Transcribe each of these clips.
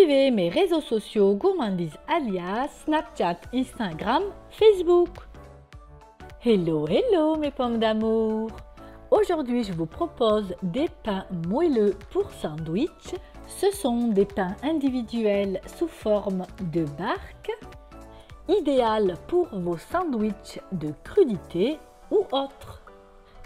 Suivez mes réseaux sociaux Gourmandise alias Snapchat, Instagram, Facebook. Hello, hello mes pommes d'amour! Aujourd'hui, je vous propose des pains moelleux pour sandwich. Ce sont des pains individuels sous forme de barque, idéal pour vos sandwichs de crudités ou autres.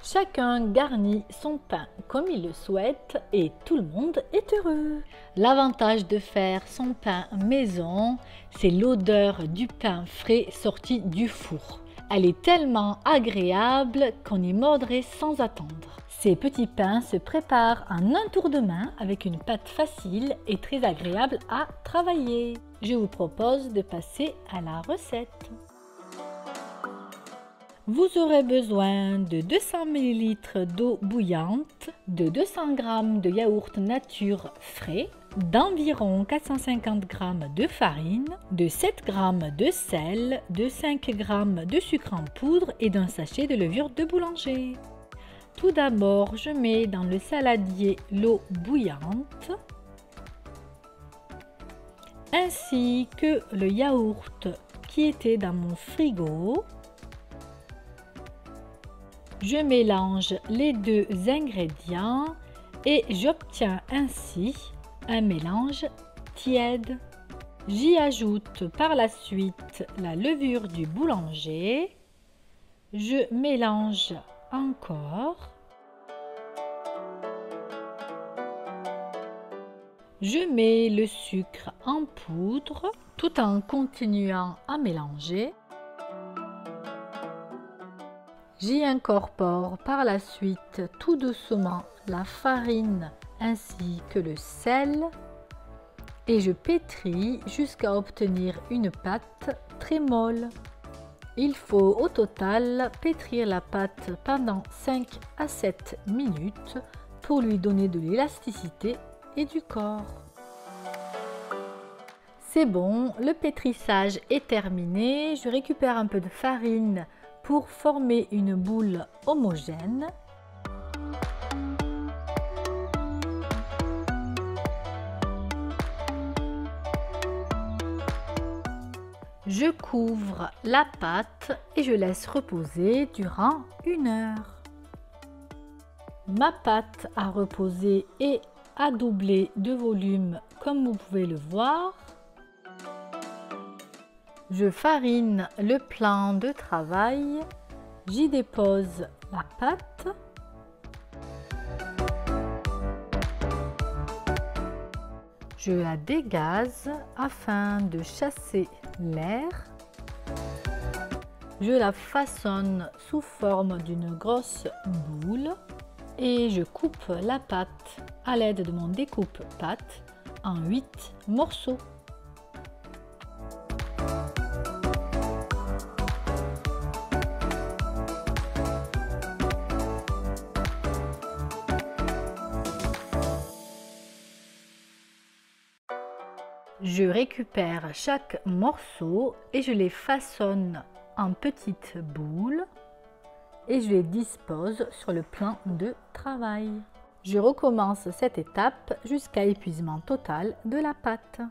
Chacun garnit son pain comme il le souhaite et tout le monde est heureux. L'avantage de faire son pain maison, c'est l'odeur du pain frais sorti du four. Elle est tellement agréable qu'on y mordrait sans attendre. Ces petits pains se préparent en un tour de main avec une pâte facile et très agréable à travailler. Je vous propose de passer à la recette. Vous aurez besoin de 200 ml d'eau bouillante, de 200 g de yaourt nature frais, d'environ 450 g de farine, de 7 g de sel, de 5 g de sucre en poudre et d'un sachet de levure de boulanger. Tout d'abord, je mets dans le saladier l'eau bouillante, ainsi que le yaourt qui était dans mon frigo. Je mélange les deux ingrédients et j'obtiens ainsi un mélange tiède. J'y ajoute par la suite la levure du boulanger. Je mélange encore. Je mets le sucre en poudre tout en continuant à mélanger. J'y incorpore par la suite tout doucement la farine ainsi que le sel et je pétris jusqu'à obtenir une pâte très molle. Il faut au total pétrir la pâte pendant 5 à 7 minutes pour lui donner de l'élasticité et du corps. C'est bon, le pétrissage est terminé. Je récupère un peu de farine pour former une boule homogène. Je couvre la pâte et je laisse reposer durant 1 heure. Ma pâte a reposé et a doublé de volume comme vous pouvez le voir. Je farine le plan de travail, j'y dépose la pâte. Je la dégaze afin de chasser l'air. Je la façonne sous forme d'une grosse boule et je coupe la pâte à l'aide de mon découpe-pâte en 8 morceaux. Je récupère chaque morceau et je les façonne en petites boules et je les dispose sur le plan de travail. Je recommence cette étape jusqu'à épuisement total de la pâte.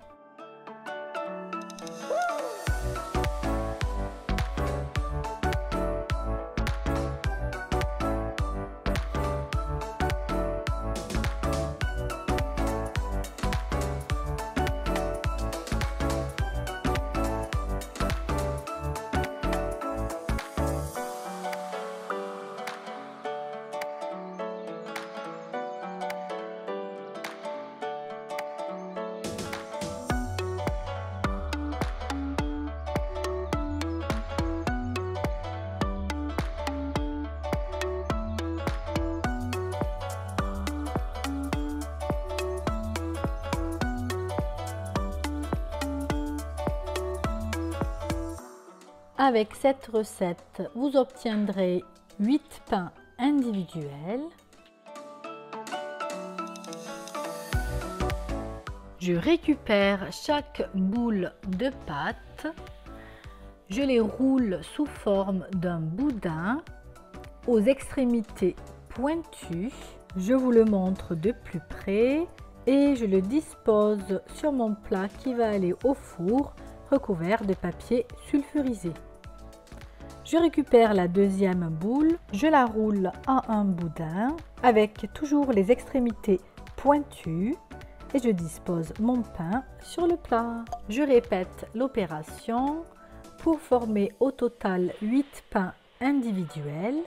Avec cette recette, vous obtiendrez 8 pains individuels. Je récupère chaque boule de pâte, je les roule sous forme d'un boudin aux extrémités pointues. Je vous le montre de plus près et je le dispose sur mon plat qui va aller au four recouvert de papier sulfurisé. Je récupère la deuxième boule, je la roule en un boudin avec toujours les extrémités pointues et je dispose mon pain sur le plat. Je répète l'opération pour former au total 8 pains individuels.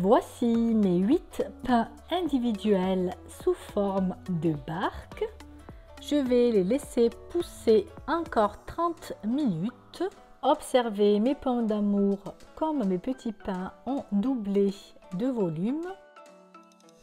Voici mes 8 pains individuels sous forme de barque. Je vais les laisser pousser encore 30 minutes. Observez mes pommes d'amour comme mes petits pains ont doublé de volume.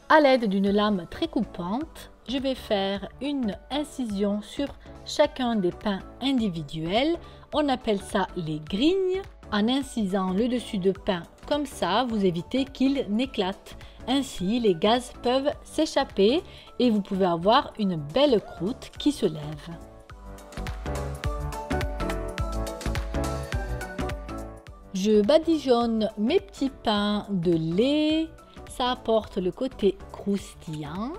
À l'aide d'une lame très coupante, je vais faire une incision sur chacun des pains individuels. On appelle ça les grignes. En incisant le dessus de pain comme ça, vous évitez qu'il n'éclate. Ainsi, les gaz peuvent s'échapper et vous pouvez avoir une belle croûte qui se lève. Je badigeonne mes petits pains de lait. Ça apporte le côté croustillant.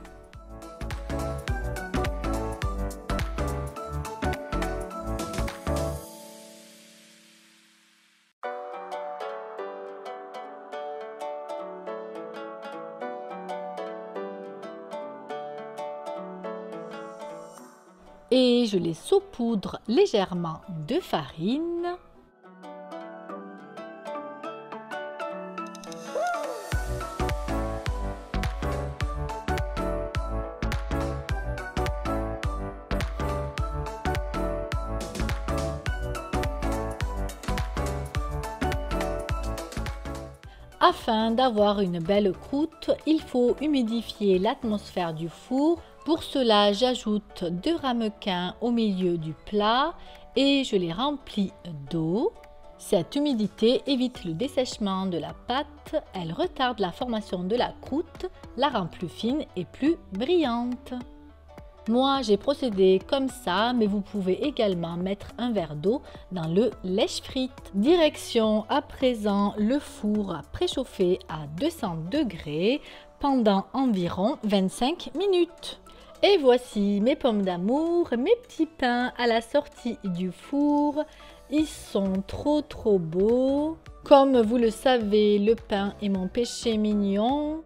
Et je les saupoudre légèrement de farine. Afin d'avoir une belle croûte, il faut humidifier l'atmosphère du four. Pour cela, j'ajoute 2 ramequins au milieu du plat et je les remplis d'eau. Cette humidité évite le dessèchement de la pâte, elle retarde la formation de la croûte, la rend plus fine et plus brillante. Moi, j'ai procédé comme ça, mais vous pouvez également mettre un verre d'eau dans le lèche-frites. Direction à présent le four à préchauffer à 200 degrés pendant environ 25 minutes. Et voici mes pommes d'amour, mes petits pains à la sortie du four. Ils sont trop beaux. Comme vous le savez, le pain est mon péché mignon.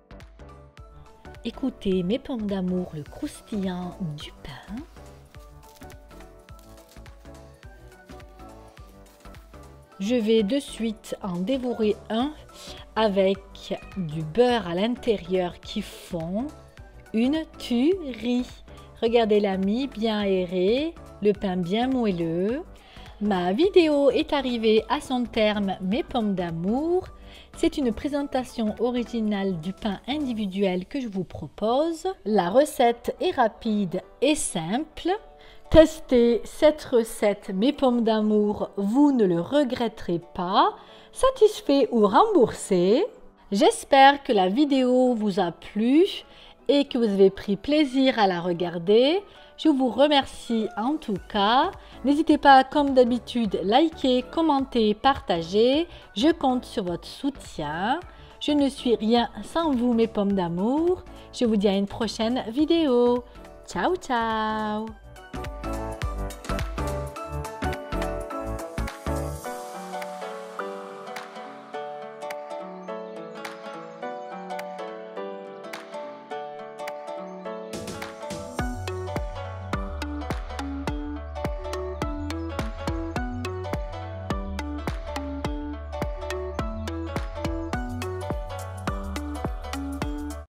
Écoutez mes pommes d'amour, le croustillant du pain. Je vais de suite en dévorer un avec du beurre à l'intérieur qui fond. Une tuerie. Regardez l'ami bien aéré, le pain bien moelleux. Ma vidéo est arrivée à son terme, mes pommes d'amour. C'est une présentation originale du pain individuel que je vous propose. La recette est rapide et simple. Testez cette recette, mes pommes d'amour, vous ne le regretterez pas. Satisfait ou remboursé. J'espère que la vidéo vous a plu et que vous avez pris plaisir à la regarder. Je vous remercie en tout cas. N'hésitez pas, comme d'habitude, liker, commenter, partager. Je compte sur votre soutien. Je ne suis rien sans vous, mes pommes d'amour. Je vous dis à une prochaine vidéo. Ciao, ciao!